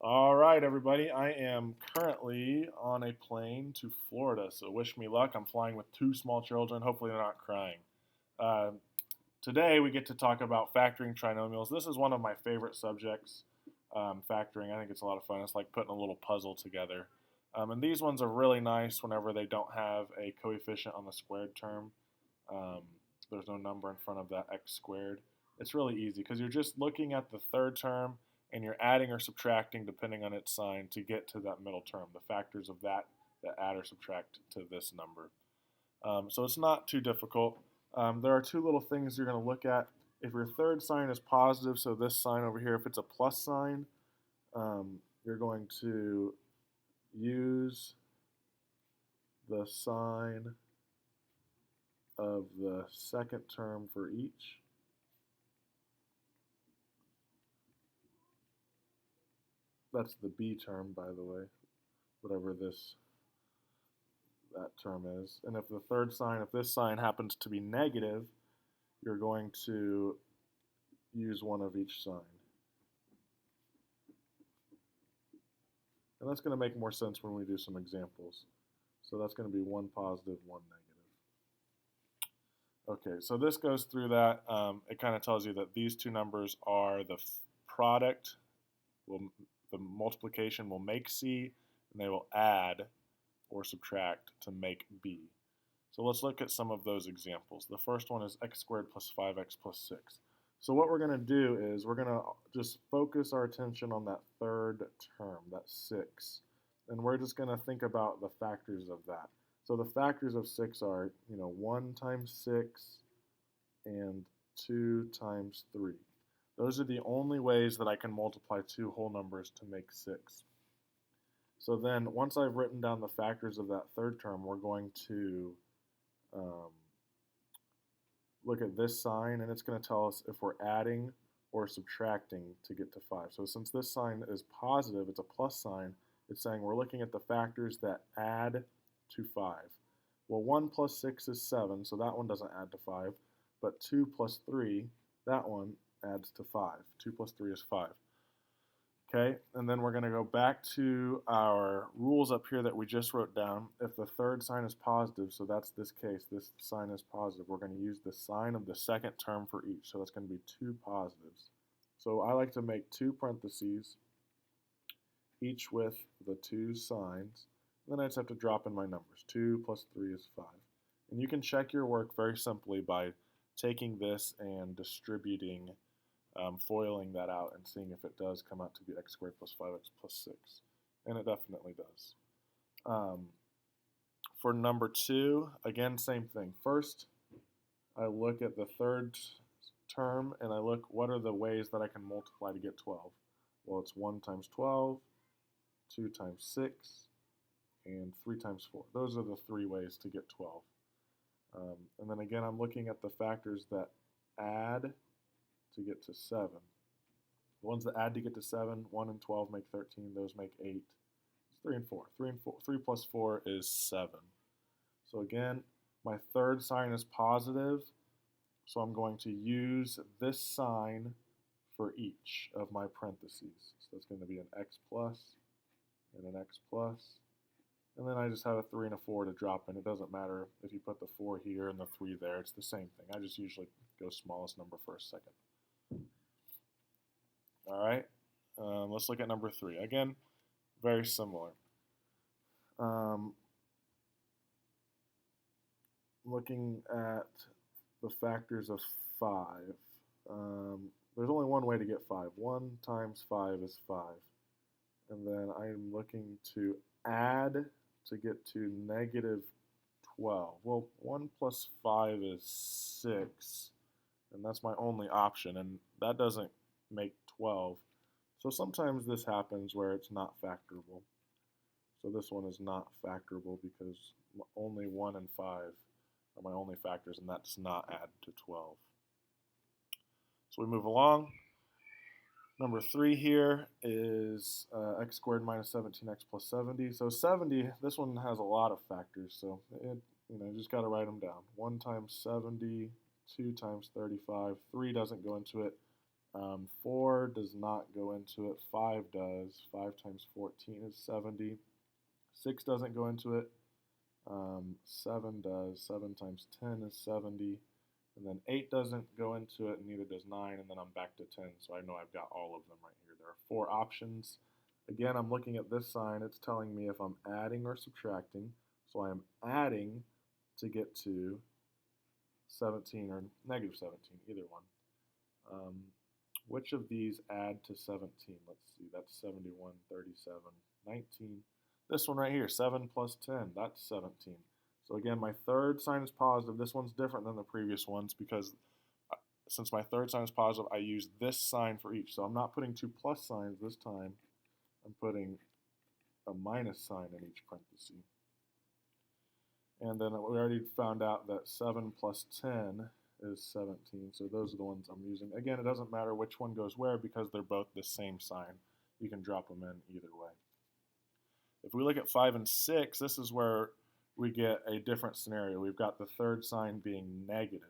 All right, everybody. I am currently on a plane to Florida, so wish me luck. I'm flying with two small children. Hopefully, they're not crying. Uh, Today, we get to talk about factoring trinomials. This is one of my favorite subjects, factoring. I think it's a lot of fun. It's like putting a little puzzle together. And these ones are really nice whenever they don't have a coefficient on the squared term. Um, there's no number in front of that x squared. It's really easy because you're just looking at the third term and you're adding or subtracting depending on its sign to get to that middle term, the factors of that add or subtract to this number. So it's not too difficult. There are two little things you're going to look at. If your third sign is positive, so this sign over here, if it's a plus sign, you're going to use the sign of the second term for each. That's the B term, by the way, whatever that term is. And if the third sign, if this sign happens to be negative, you're going to use one of each sign. And that's going to make more sense when we do some examples. So that's going to be one positive, one negative. Okay, so this goes through that. It kind of tells you that these two numbers are the product, the multiplication will make C, and they will add or subtract to make B. So let's look at some of those examples. The first one is x squared plus 5x plus 6. So what we're going to do is we're going to just focus our attention on that third term, that 6. And we're just going to think about the factors of that. So the factors of 6 are, 1 times 6 and 2 times 3. Those are the only ways that I can multiply two whole numbers to make 6. So then once I've written down the factors of that third term, we're going to look at this sign, and it's going to tell us if we're adding or subtracting to get to 5. So since this sign is positive, it's a plus sign, it's saying we're looking at the factors that add to 5. Well, 1 plus 6 is 7, so that one doesn't add to 5. But 2 plus 3, that one adds to 5. 2 plus 3 is 5. Okay, and then we're going to go back to our rules up here that we just wrote down. If the third sign is positive, so that's this case, this sign is positive, we're going to use the sign of the second term for each. So that's going to be two positives. So I like to make two parentheses, each with the two signs. Then I just have to drop in my numbers. 2 plus 3 is 5. And you can check your work very simply by taking this and distributing, foiling that out and seeing if it does come out to be x squared plus 5x plus 6. And it definitely does. For number 2, again, same thing. First, I look at the third term and I look what are the ways that I can multiply to get 12. Well, it's 1 times 12, 2 times 6, and 3 times 4. Those are the three ways to get 12. And then again, I'm looking at the factors that add to get to 7. The ones that add to get to 7, 1 and 12 make 13, those make 8. It's 3 and 4. 3 plus 4 is 7. So again, my third sign is positive, so I'm going to use this sign for each of my parentheses. So that's going to be an x plus and an x plus. And then I just have a 3 and a 4 to drop in. It doesn't matter if you put the 4 here and the 3 there. It's the same thing. I just usually go smallest number first, second. All right, let's look at number 3. Again, very similar. Looking at the factors of 5. There's only one way to get 5. 1 times 5 is 5. And then I'm looking to add to get to negative 12. Well, 1 plus 5 is 6, and that's my only option, and that doesn't make 12. So sometimes this happens where it's not factorable. So this one is not factorable because only 1 and 5 are my only factors, and that does not add to 12. So we move along. Number 3 here is x squared minus 17x plus 70. So 70, this one has a lot of factors, so you just got to write them down. 1 times 70, 2 times 35, 3 doesn't go into it. 4 does not go into it. 5 does. 5 times 14 is 70. 6 doesn't go into it. 7 does. 7 times 10 is 70. And then 8 doesn't go into it, and neither does 9, and then I'm back to 10, so I know I've got all of them right here. There are 4 options. Again, I'm looking at this sign. It's telling me if I'm adding or subtracting. So I am adding to get to 17 or negative 17, either one. Which of these add to 17? Let's see, that's 71, 37, 19. This one right here, 7 plus 10, that's 17. So again, my third sign is positive. This one's different than the previous ones because since my third sign is positive, I use this sign for each. So I'm not putting 2 plus signs this time. I'm putting a minus sign in each parenthesis. And then we already found out that 7 plus 10 is 17. So those are the ones I'm using. Again, it doesn't matter which one goes where because they're both the same sign. You can drop them in either way. If we look at 5 and 6, this is where we get a different scenario. We've got the third sign being negative.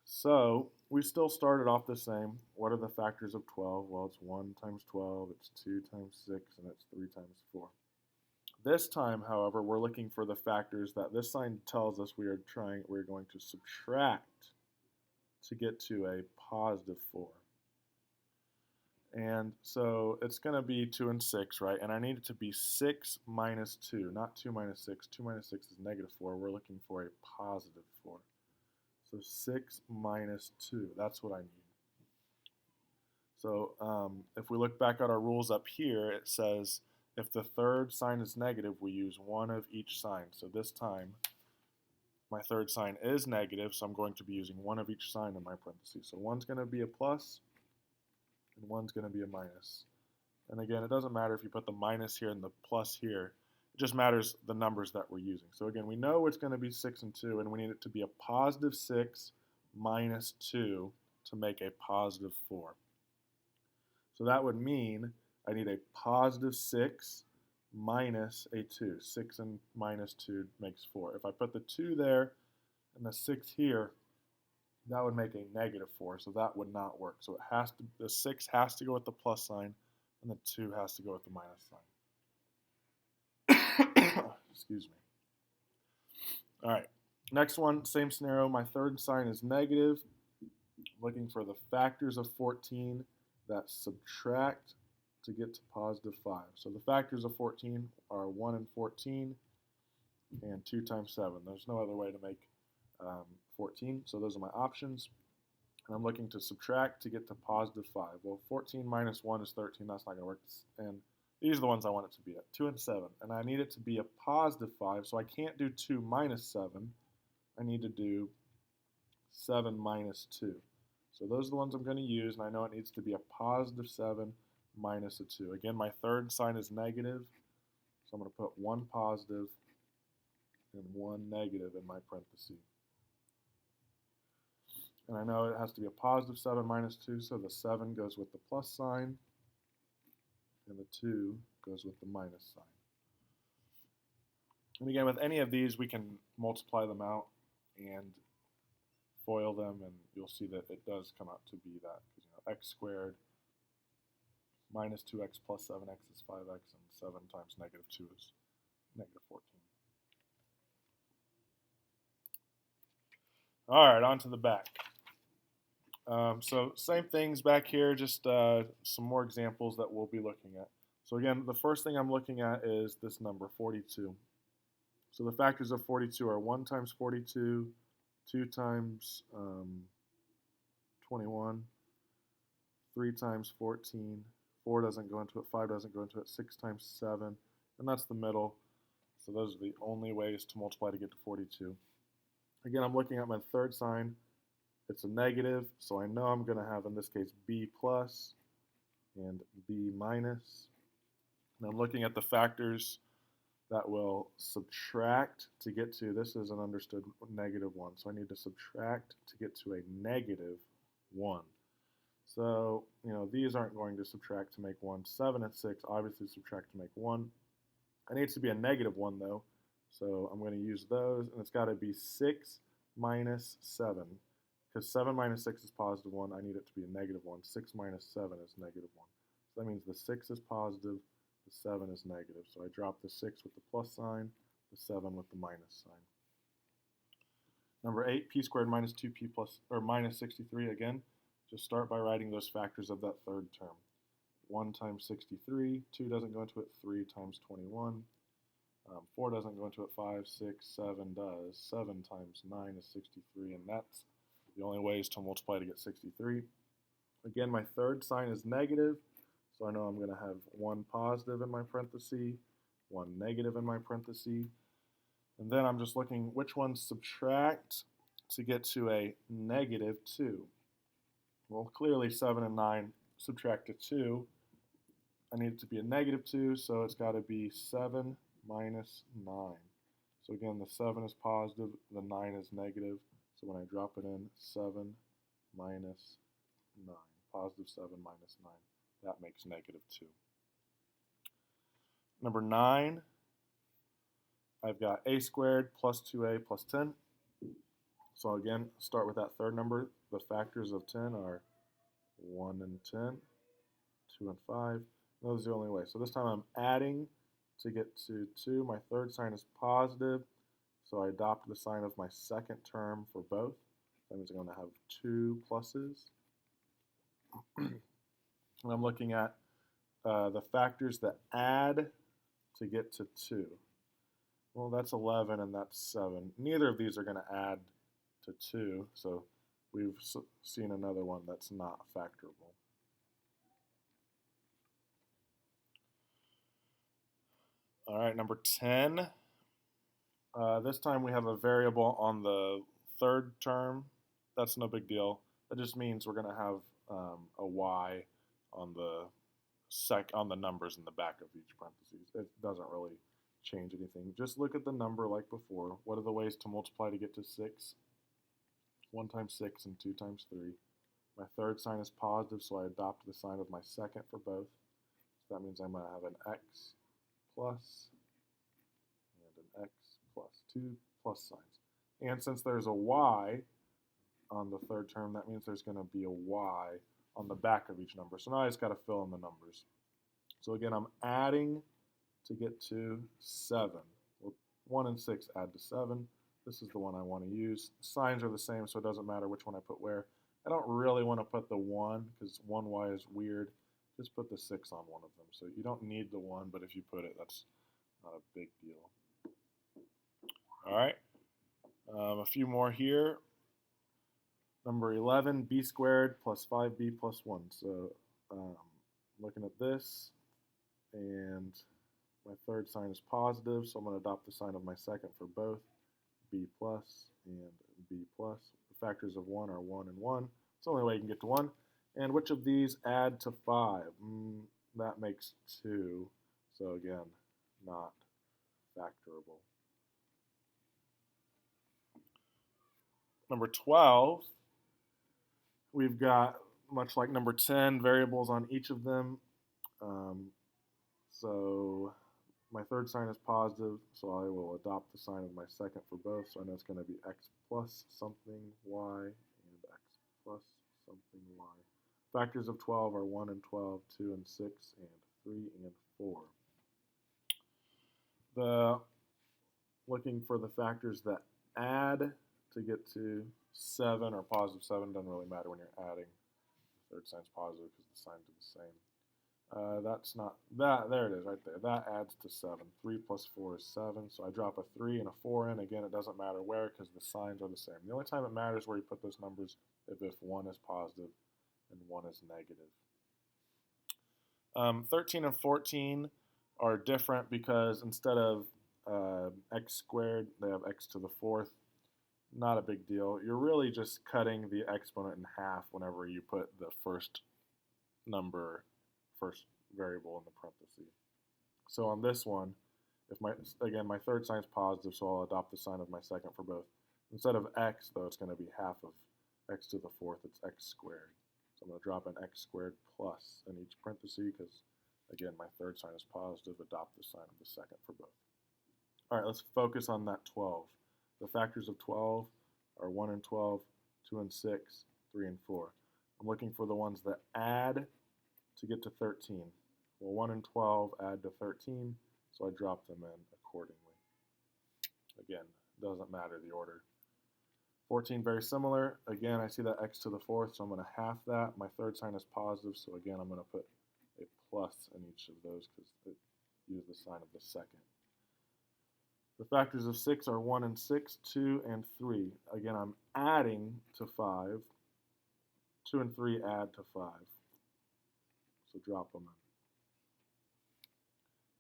So we still started off the same. What are the factors of 12? Well, it's 1 times 12, it's 2 times 6, and it's 3 times 4. This time, however, we're looking for the factors that this sign tells us we're going to subtract to get to a positive 4. And so it's going to be 2 and 6, right? And I need it to be 6 minus 2, not 2 minus 6. 2 minus 6 is negative 4. We're looking for a positive 4. So 6 minus 2, that's what I need. So if we look back at our rules up here, it says if the third sign is negative, we use one of each sign. So this time, my third sign is negative, so I'm going to be using one of each sign in my parentheses. So one's going to be a plus, and one's going to be a minus. And again, it doesn't matter if you put the minus here and the plus here. It just matters the numbers that we're using. So again, we know it's going to be 6 and 2, and we need it to be a positive 6 minus 2 to make a positive 4. So that would mean I need a positive 6 minus a 2. 6 and minus 2 makes 4. If I put the 2 there and the 6 here, that would make a negative 4, so that would not work. So it has to, the 6 has to go with the plus sign, and the 2 has to go with the minus sign. Excuse me. All right, next one, same scenario. My third sign is negative. Looking for the factors of 14 that subtract to get to positive 5. So the factors of 14 are 1 and 14 and 2 times 7. There's no other way to make 14, so those are my options. And I'm looking to subtract to get to positive 5. Well, 14 minus 1 is 13. That's not going to work. And these are the ones I want it to be at, 2 and 7. And I need it to be a positive 5, so I can't do 2 minus 7. I need to do 7 minus 2. So those are the ones I'm going to use, and I know it needs to be a positive 7 minus a 2. Again, my third sign is negative, so I'm going to put 1 positive and 1 negative in my parentheses. And I know it has to be a positive 7 minus 2, so the 7 goes with the plus sign, and the 2 goes with the minus sign. And again, with any of these, we can multiply them out and FOIL them, and you'll see that it does come out to be that. Because x squared minus 2x plus 7x is 5x, and 7 times negative 2 is negative 14. All right, on to the back. So same things back here, just some more examples that we'll be looking at. So again, the first thing I'm looking at is this number, 42. So the factors of 42 are 1 times 42, 2 times 21, 3 times 14, 4 doesn't go into it, 5 doesn't go into it, 6 times 7, and that's the middle. So those are the only ways to multiply to get to 42. Again, I'm looking at my third sign. It's a negative, so I know I'm going to have, in this case, b plus and b minus. And I'm looking at the factors that will subtract to get to, this is an understood negative 1, so I need to subtract to get to a negative 1. So, these aren't going to subtract to make 1. 7 and 6 obviously subtract to make 1. It needs to be a negative 1, though, so I'm going to use those, and it's got to be 6 minus 7, because 7 minus 6 is positive 1, I need it to be a negative 1. 6 minus 7 is negative 1. So that means the 6 is positive, the 7 is negative. So I drop the 6 with the plus sign, the 7 with the minus sign. Number 8, p squared minus 2p plus, or minus 63, again, just start by writing those factors of that third term. 1 times 63, 2 doesn't go into it, 3 times 21, 4 doesn't go into it, 5, 6, 7 does, 7 times 9 is 63, and that's the only ways to multiply to get 63. Again, my third sign is negative, so I know I'm going to have 1 positive in my parenthesis, 1 negative in my parenthesis, and then I'm just looking which ones subtract to get to a negative 2. Well, clearly 7 and 9 subtract to 2. I need it to be a negative 2, so it's got to be 7 minus 9. So again, the 7 is positive, the 9 is negative. So when I drop it in, 7 minus 9. Positive 7 minus 9. That makes negative 2. Number 9, I've got a squared plus 2a plus 10. So again, start with that third number. The factors of 10 are 1 and 10, 2 and 5. Those are the only way. So this time I'm adding to get to 2. My third sign is positive, so I adopt the sign of my second term for both. That means I'm going to have 2 pluses. And I'm looking at the factors that add to get to 2. Well, that's 11 and that's 7. Neither of these are going to add to 2, so we've seen another one that's not factorable. All right, number 10. This time we have a variable on the third term. That's no big deal. That just means we're going to have a y on the numbers in the back of each parentheses. It doesn't really change anything. Just look at the number like before. What are the ways to multiply to get to 6? 1 times 6 and 2 times 3. My third sign is positive, so I adopt the sign of my second for both. So that means I'm going to have an x plus and an x plus, 2 plus signs. And since there's a y on the third term, that means there's going to be a y on the back of each number. So now I just got to fill in the numbers. So again, I'm adding to get to 7. Well, 1 and 6 add to 7. This is the one I want to use. Signs are the same, so it doesn't matter which one I put where. I don't really want to put the 1 because 1y is weird. Just put the 6 on one of them. So you don't need the 1, but if you put it, that's not a big deal. All right, a few more here. Number 11, b squared plus 5b plus 1. So looking at this, and my third sign is positive, so I'm going to adopt the sign of my second for both, b plus and b plus. The factors of 1 are 1 and 1. It's the only way you can get to 1. And which of these add to 5? That makes 2. So again, not factorable. Number 12, we've got, much like number 10, variables on each of them. So my third sign is positive, so I will adopt the sign of my second for both. So I know it's going to be x plus something y and x plus something y. Factors of 12 are 1 and 12, 2 and 6, and 3 and 4. Looking for the factors that add to get to 7 or positive 7 doesn't really matter when you're adding. The third sign's positive because the signs are the same. That's not that. There it is right there. That adds to 7. 3 plus 4 is 7. So I drop a 3 and a 4 in. Again, it doesn't matter where because the signs are the same. The only time it matters where you put those numbers is if 1 is positive and 1 is negative. 13 and 14 are different because instead of x squared, they have x to the 4th. Not a big deal. You're really just cutting the exponent in half whenever you put the first variable in the parentheses. So on this one, if my third sign is positive, so I'll adopt the sign of my second for both. Instead of x, though, it's going to be half of x to the 4th. It's x squared. So I'm going to drop an x squared plus in each parenthesis because, again, my third sign is positive. Adopt the sign of the second for both. All right, let's focus on that 12. The factors of 12 are 1 and 12, 2 and 6, 3 and 4. I'm looking for the ones that add to get to 13. Well, 1 and 12 add to 13, so I drop them in accordingly. Again, doesn't matter the order. 14, very similar. Again, I see that x to the fourth, so I'm going to half that. My third sign is positive, so again, I'm going to put a plus in each of those because it used the sign of the second. The factors of 6 are 1 and 6, 2 and 3. Again, I'm adding to 5. 2 and 3 add to 5. So drop them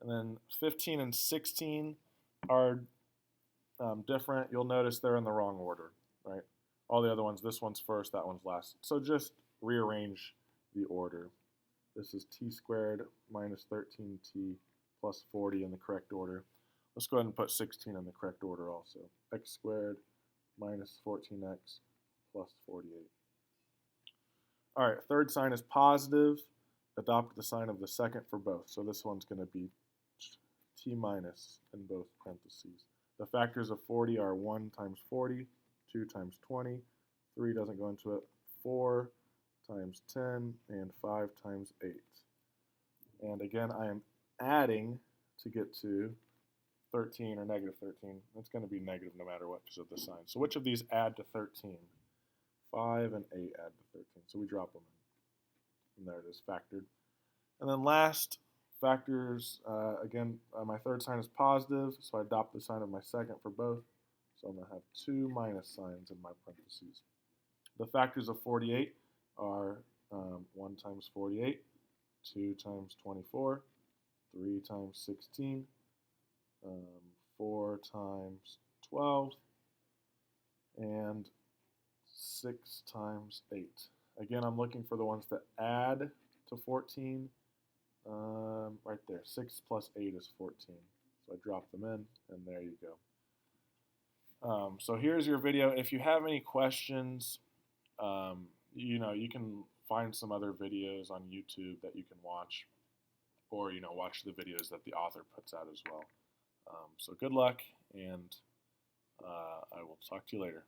in. And then 15 and 16 are different. You'll notice they're in the wrong order, right? All the other ones, this one's first, that one's last. So just rearrange the order. This is t squared minus 13t plus 40 in the correct order. Let's go ahead and put 16 in the correct order also. X squared minus 14x plus 48. All right, third sign is positive. Adopt the sign of the second for both. So this one's going to be t minus in both parentheses. The factors of 40 are 1 times 40, 2 times 20, 3 doesn't go into it, 4 times 10, and 5 times 8. And again, I am adding to get to 13 or negative 13. It's going to be negative no matter what because of the sign. So which of these add to 13? 5 and 8 add to 13. So we drop them in. And there it is, factored. And then last, factors, again, my third sign is positive, so I adopt the sign of my second for both. So I'm going to have 2 minus signs in my parentheses. The factors of 48 are 1 times 48, 2 times 24, 3 times 16, 4 times 12, and 6 times 8. Again, I'm looking for the ones that add to 14. Right there, 6 plus 8 is 14. So I drop them in, and there you go. So here's your video. If you have any questions, you can find some other videos on YouTube that you can watch, or watch the videos that the author puts out as well. So good luck, and I will talk to you later.